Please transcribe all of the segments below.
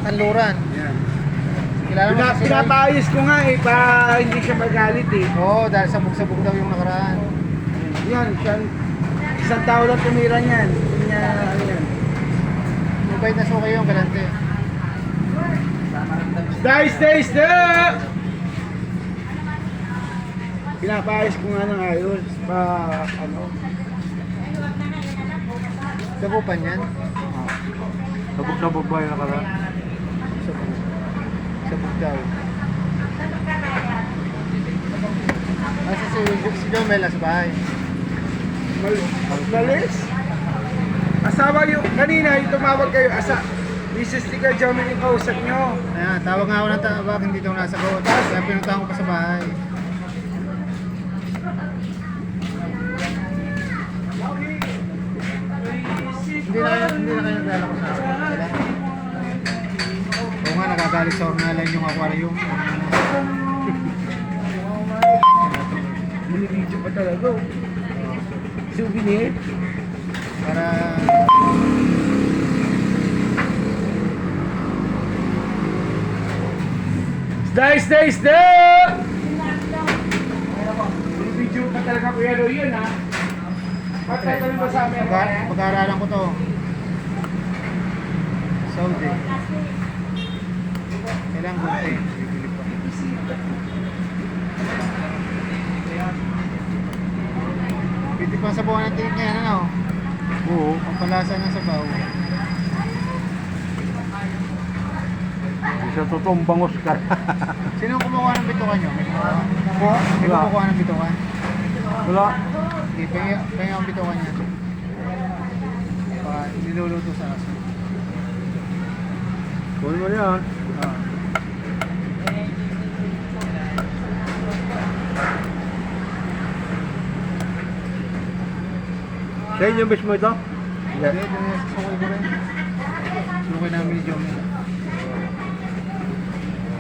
kanluran. Yan. Kilala mo kasi Pinapaayos ko nga eh, para hindi siya magalit eh. Oo, dahil sabog-sabog daw yung nakaraan. Yan, isang tao lang tumira niyan. Hindi niya, ano yan. Mabait na suka yung galante. Stay! Pinapaayos ko nga ng ayos, pa, ano. Sabupan yan. Sabog-sabog ba yung nakaraan? Sabog. Sabog daw. Kasi si Jomel nasa bahay. Malis? Asawa yung, kanina yung tumawag kayo, Mrs. Tika Jomel yung kausap nyo. Ayan, tawag nga ako ng tawag, hindi daw nasagot. Kaya pinuntahan ko pa sa bahay. Hindi na kayo naglalako sa akin. Oo nga, nagagalit sa ornalan yung aquarium. Binibidyo pa talaga. Souvenir. Para... Stay! Binibidyo pa talaga kuya do yun ha. Pagkakaroon ba sa amin? Pag-aaralan ko to. Saudi. Kailangan gunti. Piti pa sa buwan ng tinik niya, ano? Oo. Ang palasa ng sabaw. Isa totoong bangos ka. Sino ang kumukuha ng bitukan nyo? May kumukuha? Ha? May kumukuha ng bitukan? Wala. Sige, pahinga ang bitukan niya. Niluluto sa aso. Kunin mo yan. Ah. Sa inyo mismo ito? Hindi, susukoy ko rin. Susukoy namin ni Jomel.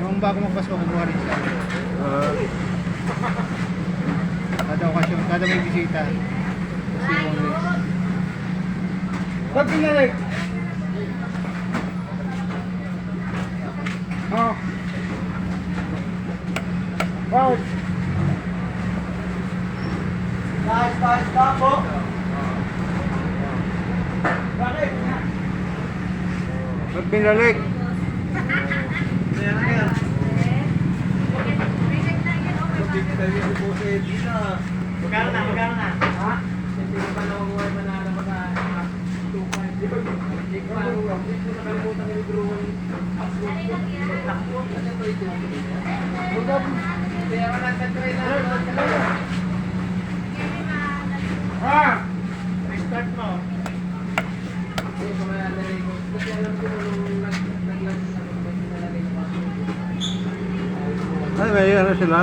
Yung bago magpasko, kukuha rin siya. Kada okasyon, kada may bisita. Kasi always. Pag pinalik. Oh. Out. Stop po. Bakit? Pag pinalik. Magkano na? Ha? Hindi ko pa nakukuha manalo ko sa 2.5. Di ba? Hindi ko nakalimutan yung drone. Takbo. Ano ba ito? Kaya wala sa trailer. Ha? Restart mo. Hindi ko malalagay ko. Kasi alam ko nung nag-lunch sa nalagay ko. Ay, may ano sila?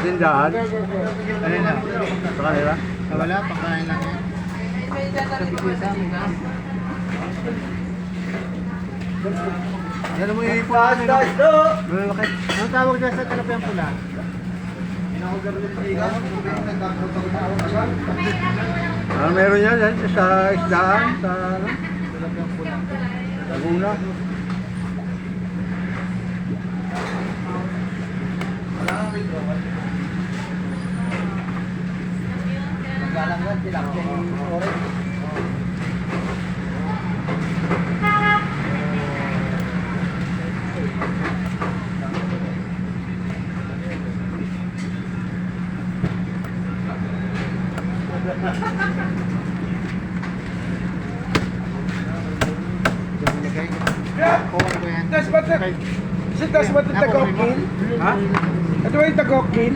Tindahan? Ano lang? Sa kanila? Wala, pangkain lang yan. May dadalhin ko sa amin. Yan mo yung ipuan. Malalaki. Anong tawag dyan sa talapyang pula? Ah, meron yan sa isdaan, sa ano? Talapyang pula. Laguna. Magalangan, tilapyang orange. Kukuha ko yan. Das ba ito? Is it das ba ito tagokil? Ha? Ito ba yung tagokil?